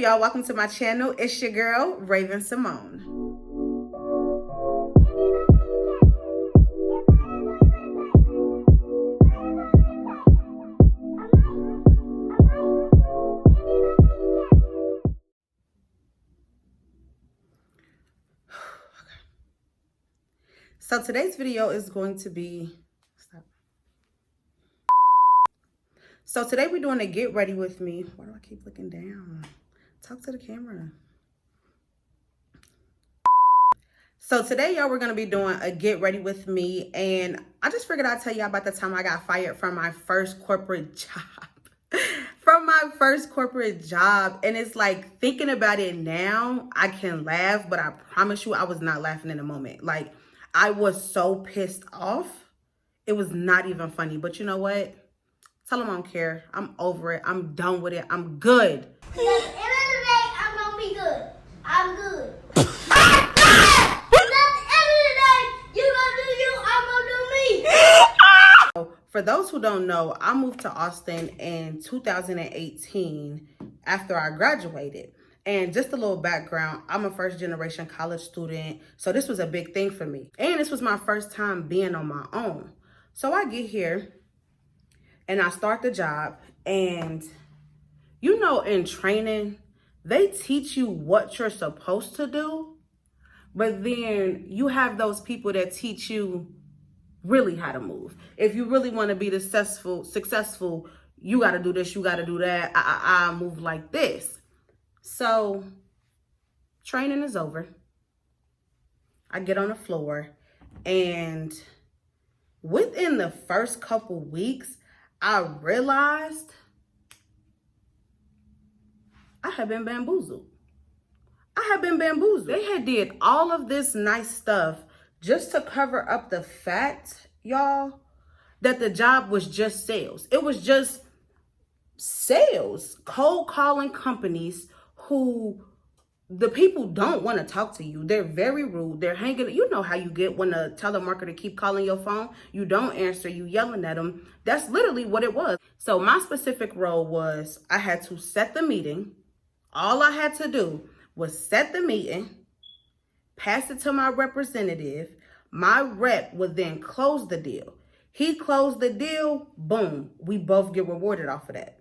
y'all? Welcome to my channel. It's your girl, Raven Simone. So today's video is going to be, so today we're doing a get ready with me. Why do I keep looking down? Talk to the camera. So today, y'all, we're going to be doing a get ready with me. And I just figured I'd tell y'all about the time I got fired from my first corporate job. From my first corporate job. And it's like, thinking about it now, I can laugh, but I promise you I was not laughing in the moment. Like, I was so pissed off. It was not even funny. But you know what? Tell them I don't care. I'm over it. I'm done with it. I'm good. At the end of the day, I'm gonna be good. I'm good. For those who don't know, I moved to Austin in 2018 after I graduated. And just a little background, I'm a first generation college student. So this was a big thing for me. And this was my first time being on my own. So I get here and I start the job. And you know, in training, they teach you what you're supposed to do. But then you have those people that teach you really how to move. If you really want to be successful, you got to do this, you got to do that. I move like this. So training is over. I get on the floor, and within the first couple weeks, I realized I had been bamboozled. They had did all of this nice stuff just to cover up the fact, y'all, that the job was just sales. It was just sales, cold calling companies who the people don't want to talk to you. They're very rude. They're hanging. You know how you get when a telemarketer keep calling your phone. You don't answer. You yelling at them. That's literally what it was. So my specific role was I had to set the meeting. All I had to do was set the meeting, pass it to my representative. My rep would then close the deal. He closed the deal, boom, we both get rewarded off of that.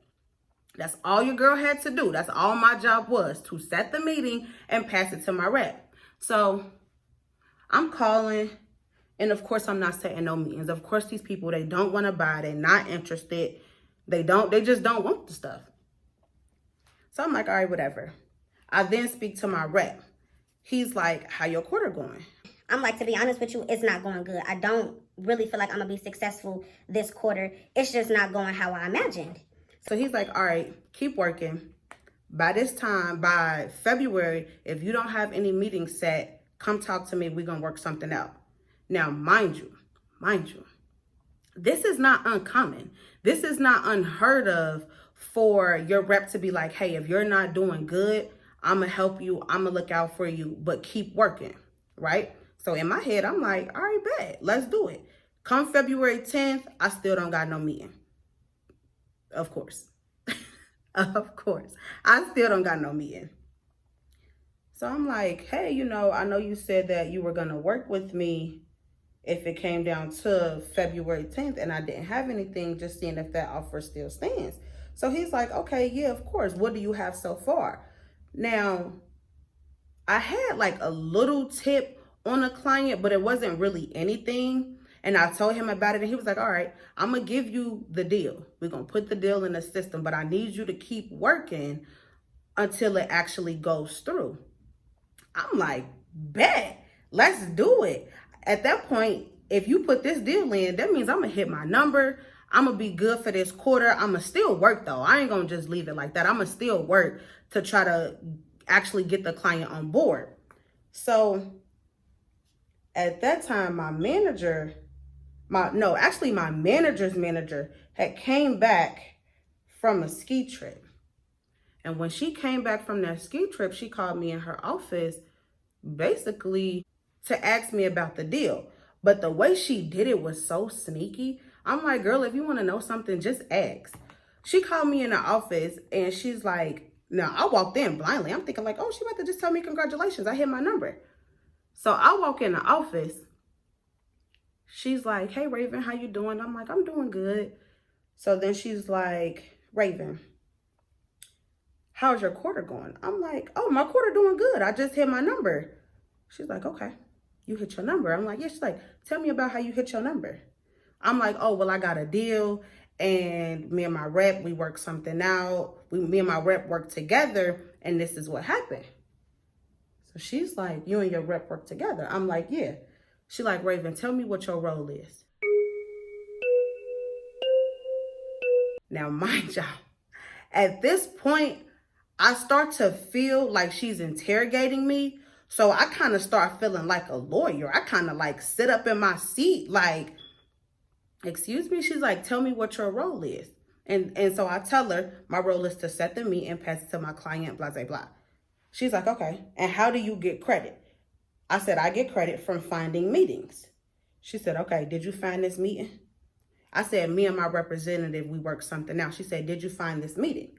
That's all your girl had to do. That's all my job was, to set the meeting and pass it to my rep. So I'm calling, and of course I'm not setting no meetings. Of course these people, they don't want to buy, they're not interested. They just don't want the stuff. So I'm like, all right, whatever. I then speak to my rep. He's like, how your quarter going? I'm like, to be honest with you, it's not going good. I don't really feel like I'm going to be successful this quarter. It's just not going how I imagined. So he's like, all right, keep working. By this time, by February, if you don't have any meetings set, come talk to me. We're going to work something out. Now, mind you, this is not uncommon. This is not unheard of for your rep to be like, hey, if you're not doing good, I'm going to help you. I'm going to look out for you, but keep working, right? So in my head, I'm like, all right, bet, let's do it. Come February 10th, I still don't got no meeting. Of course. Of course. I still don't got no meeting. So I'm like, hey, you know, I know you said that you were going to work with me if it came down to February 10th and I didn't have anything, just seeing if that offer still stands. So he's like, okay, yeah, of course. What do you have so far? Now, I had like a little tip on a client, but it wasn't really anything. And I told him about it, and he was like, all right, I'm going to give you the deal. We're going to put the deal in the system, but I need you to keep working until it actually goes through. I'm like, bet, let's do it. At that point, if you put this deal in, that means I'm going to hit my number. I'm going to be good for this quarter. I'm going to still work, though. I ain't going to just leave it like that. I'm going to still work to try to actually get the client on board. So at that time, my manager's manager had came back from a ski trip. And when she came back from that ski trip, she called me in her office basically to ask me about the deal. But the way she did it was so sneaky. I'm like, girl, if you want to know something, just ask. She called me in the office and she's like, Now, I walked in blindly. I'm thinking like, oh, she about to just tell me congratulations. I hit my number. So I walk in the office. She's like, hey, Raven, how you doing? I'm like, I'm doing good. So then she's like, Raven, how's your quarter going? I'm like, oh, my quarter doing good. I just hit my number. She's like, okay, you hit your number. I'm like, yeah. She's like, tell me about how you hit your number. I'm like, oh, well, I got a deal and me and my rep, we worked something out. Me and my rep worked together and this is what happened. So she's like, you and your rep work together. I'm like, yeah. She like, Raven, tell me what your role is. Now, mind y'all, at this point, I start to feel like she's interrogating me. So I kind of start feeling like a lawyer. I kind of like sit up in my seat like, excuse me? She's like, tell me what your role is. And so I tell her my role is to set the meeting, pass it to my client, blah, blah, blah. She's like, okay. And how do you get credit? I said, I get credit from finding meetings. She said, okay, did you find this meeting? I said, me and my representative, we worked something out. She said, did you find this meeting?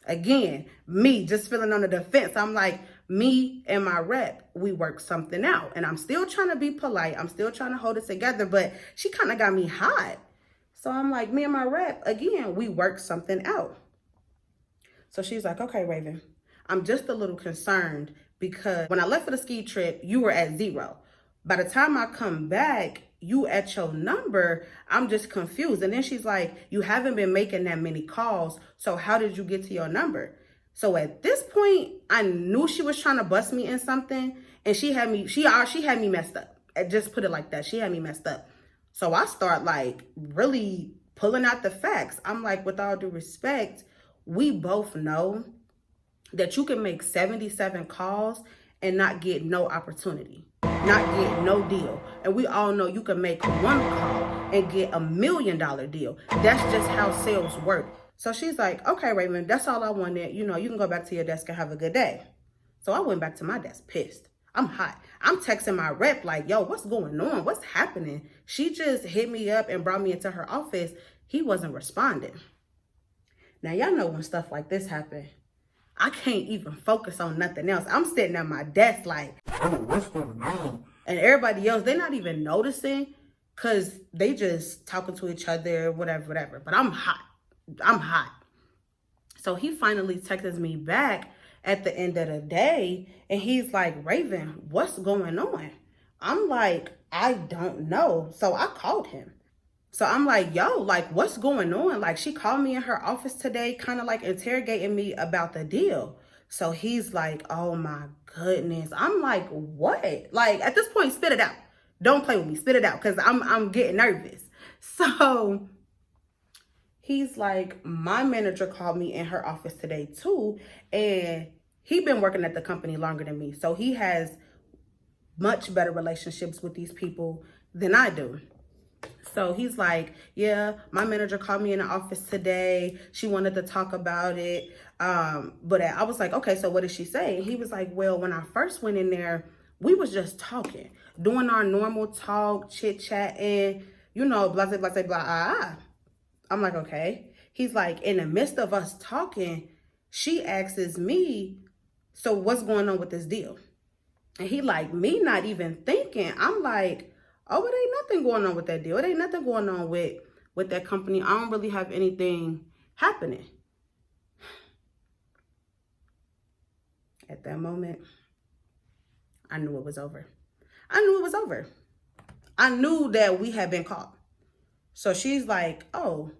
Again, me just feeling on the defense. I'm like, me and my rep, we worked something out. And I'm still trying to be polite. I'm still trying to hold it together, but she kind of got me hot. So I'm like, me and my rep, again, we worked something out. So she's like, okay, Raven, I'm just a little concerned because when I left for the ski trip, you were at 0. By the time I come back, you at your number, I'm just confused. And then she's like, you haven't been making that many calls. So how did you get to your number? So at this point, I knew she was trying to bust me in something. And she had me messed up. I just put it like that. She had me messed up. So I start like really pulling out the facts. I'm like, with all due respect, we both know that you can make 77 calls and not get no opportunity, not get no deal. And we all know you can make one call and get $1 million deal. That's just how sales work. So she's like, okay, Raymond, that's all I wanted. You know, you can go back to your desk and have a good day. So I went back to my desk pissed. I'm hot. I'm texting my rep like, yo, what's going on? What's happening? She just hit me up and brought me into her office. He wasn't responding. Now, y'all know when stuff like this happen, I can't even focus on nothing else. I'm sitting at my desk like, oh, what's going on? And everybody else, they're not even noticing because they just talking to each other, whatever. But I'm hot. I'm hot. So he finally texts me back at the end of the day. And he's like, Raven, what's going on? I'm like, I don't know. So I called him. So I'm like, yo, like, what's going on? Like, she called me in her office today, kind of like interrogating me about the deal. So he's like, oh my goodness. I'm like, what? Like, at this point, spit it out. Don't play with me. Spit it out because I'm getting nervous. So he's like, my manager called me in her office today too. And he been working at the company longer than me. So he has much better relationships with these people than I do. So he's like, yeah, my manager called me in the office today. She wanted to talk about it. But I was like, okay, so what did she say? And he was like, well, when I first went in there, we was just talking, doing our normal talk, chit chat, and you know, blah, blah, blah, blah, blah. I'm like, okay. He's like, in the midst of us talking, she asks me, so what's going on with this deal? And he like, me not even thinking. I'm like, oh, it ain't nothing going on with that deal. It ain't nothing going on with that company. I don't really have anything happening. At that moment, I knew it was over. I knew it was over. I knew that we had been caught. So she's like, oh,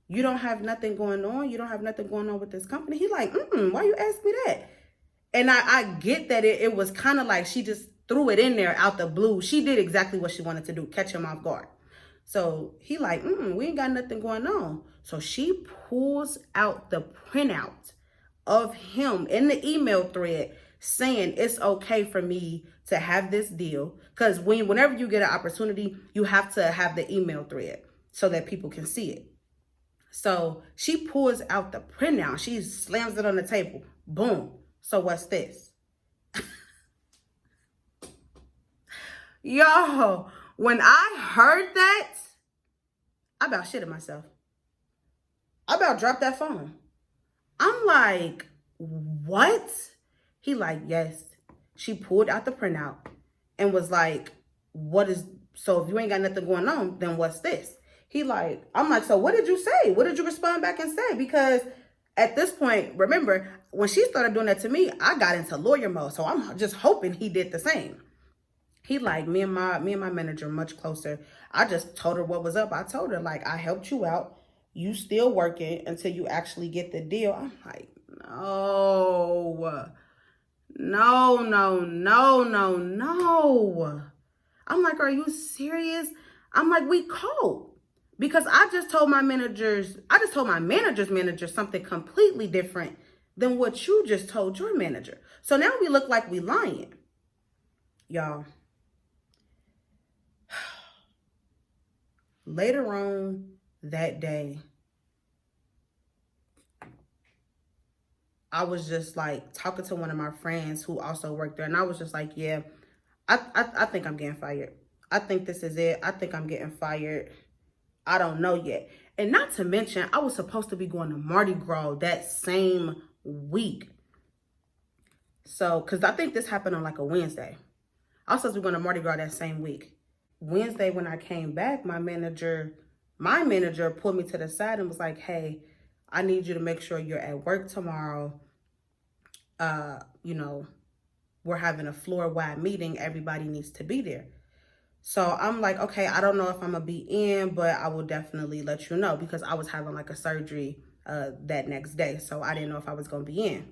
you don't have nothing going on? You don't have nothing going on with this company? He like, why you ask me that? And I get that it was kind of like she just threw it in there out the blue. She did exactly what she wanted to do, catch him off guard. So he like, we ain't got nothing going on. So she pulls out the printout of him in the email thread saying it's okay for me to have this deal. Because whenever you get an opportunity, you have to have the email thread so that people can see it. So she pulls out the printout. She slams it on the table. Boom. So what's this? Yo, when I heard that, I about shitted myself. I about dropped that phone. I'm like, what? He like, yes. She pulled out the printout and was like, what is, so if you ain't got nothing going on, then what's this? He like, I'm like, so what did you say? What did you respond back and say? Because at this point, remember, when she started doing that to me, I got into lawyer mode. So I'm just hoping he did the same. He like, me and my manager much closer. I just told her what was up. I told her, like, I helped you out. You still working until you actually get the deal. I'm like, no. No, no, no, no, no. I'm like, are you serious? I'm like, we caught. Because I just told my manager's manager something completely different than what you just told your manager. So now we look like we lying. Y'all. Later on that day, I was just like talking to one of my friends who also worked there. And I was just like, yeah, I think I'm getting fired. I think this is it. I think I'm getting fired. I don't know yet. And not to mention, I was supposed to be going to Mardi Gras that same week. So, because I think this happened on like a Wednesday. I was supposed to be going to Mardi Gras that same week. Wednesday, when I came back, my manager pulled me to the side and was like, hey, I need you to make sure you're at work tomorrow. We're having a floor-wide meeting. Everybody needs to be there. So I'm like, okay, I don't know if I'm going to be in, but I will definitely let you know, because I was having like a surgery that next day. So I didn't know if I was going to be in.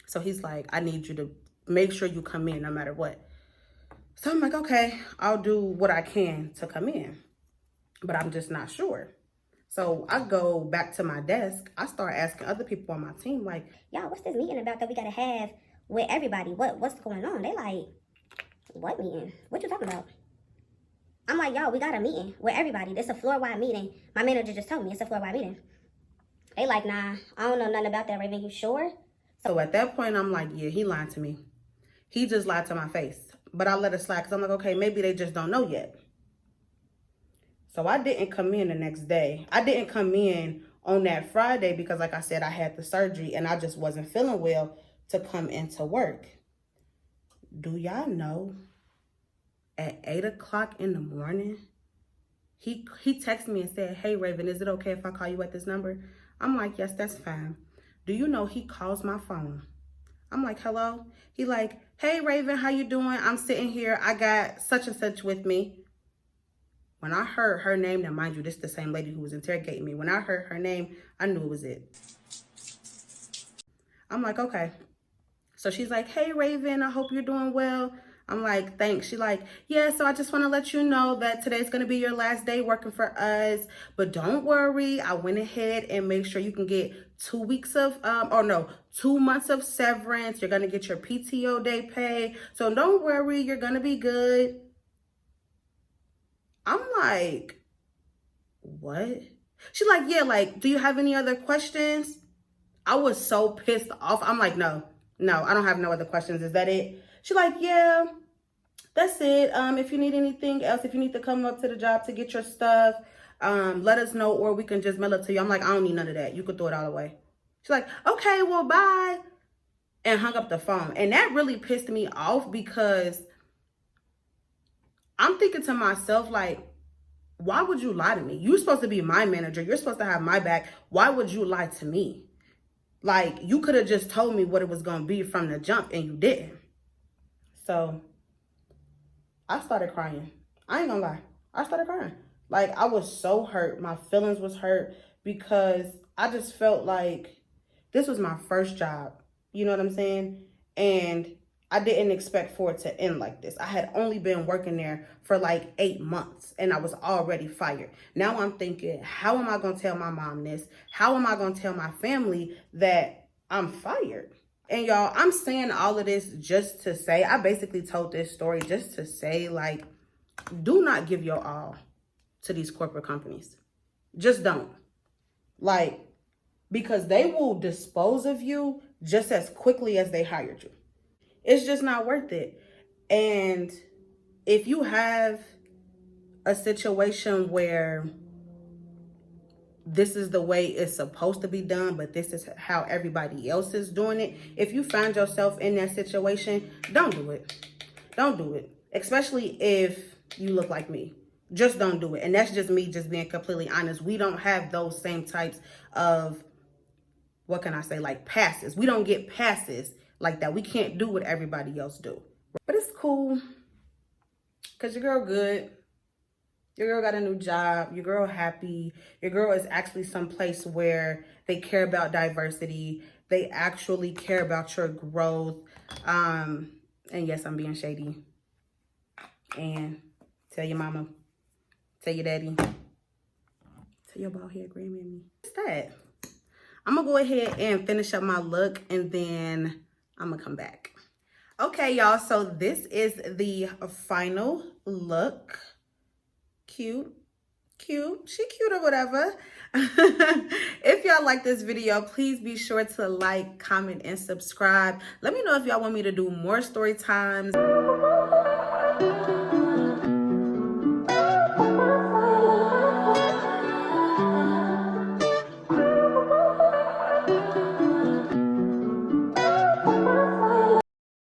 So he's like, I need you to make sure you come in no matter what. So I'm like, okay, I'll do what I can to come in, but I'm just not sure. So I go back to my desk. I start asking other people on my team, like, y'all, what's this meeting about that we got to have with everybody? What's going on? They like, what meeting? What you talking about? I'm like, y'all, we got a meeting with everybody. It's a floor-wide meeting. My manager just told me it's a floor-wide meeting. They like, nah, I don't know nothing about that, Raven. You sure? So at that point, I'm like, yeah, he lied to me. He just lied to my face. But I let it slide because I'm like, okay, maybe they just don't know yet. So I didn't come in the next day. I didn't come in on that Friday because, like I said, I had the surgery and I just wasn't feeling well to come into work. Do y'all know at 8 o'clock in the morning, he texted me and said, hey, Raven, is it okay if I call you at this number? I'm like, yes, that's fine. Do you know he calls my phone? I'm like, hello? He like, hey, Raven, how you doing? I'm sitting here. I got such and such with me. When I heard her name, now mind you, this is the same lady who was interrogating me. When I heard her name, I knew it was it. I'm like, okay. So she's like, hey, Raven, I hope you're doing well. I'm like, thanks. She like, yeah, so I just want to let you know that today's going to be your last day working for us. But don't worry. I went ahead and make sure you can get 2 weeks of, 2 months of severance. You're going to get your PTO day pay. So don't worry. You're going to be good. I'm like, what? She's like, yeah, like, do you have any other questions? I was so pissed off. I'm like, no, I don't have no other questions. Is that it? She's like, yeah, that's it. If you need anything else, if you need to come up to the job to get your stuff, let us know, or we can just mail it to you. I'm like, I don't need none of that. You could throw it all away. She's like, okay, well, bye. And hung up the phone. And that really pissed me off because I'm thinking to myself, like, why would you lie to me? You're supposed to be my manager. You're supposed to have my back. Why would you lie to me? Like, you could have just told me what it was going to be from the jump, and you didn't. So I started crying. I ain't gonna lie. I started crying. Like, I was so hurt. My feelings was hurt because I just felt like this was my first job. You know what I'm saying? And I didn't expect for it to end like this. I had only been working there for like 8 months and I was already fired. Now I'm thinking, how am I going to tell my mom this? How am I going to tell my family that I'm fired? And y'all, I'm saying all of this just to say, I basically told this story just to say, like, do not give your all to these corporate companies. Just don't. Like, because they will dispose of you just as quickly as they hired you. It's just not worth it. And if you have a situation where this is the way it's supposed to be done, but this is how everybody else is doing it. If you find yourself in that situation, don't do it. Don't do it. Especially if you look like me. Just don't do it. And that's just me just being completely honest. We don't have those same types of, what can I say, like passes. We don't get passes like that. We can't do what everybody else do. But it's cool. Because your girl good. Your girl got a new job. Your girl happy. Your girl is actually someplace where they care about diversity. They actually care about your growth. And yes, I'm being shady. And tell your mama. Tell your daddy. Tell your bald head grandmammy. What's that? I'm going to go ahead and finish up my look, and then I'm going to come back. Okay, y'all. So this is the final look. Cute. She cute or whatever. If y'all like this video, please be sure to like, comment, and subscribe. Let me know if y'all want me to do more story times.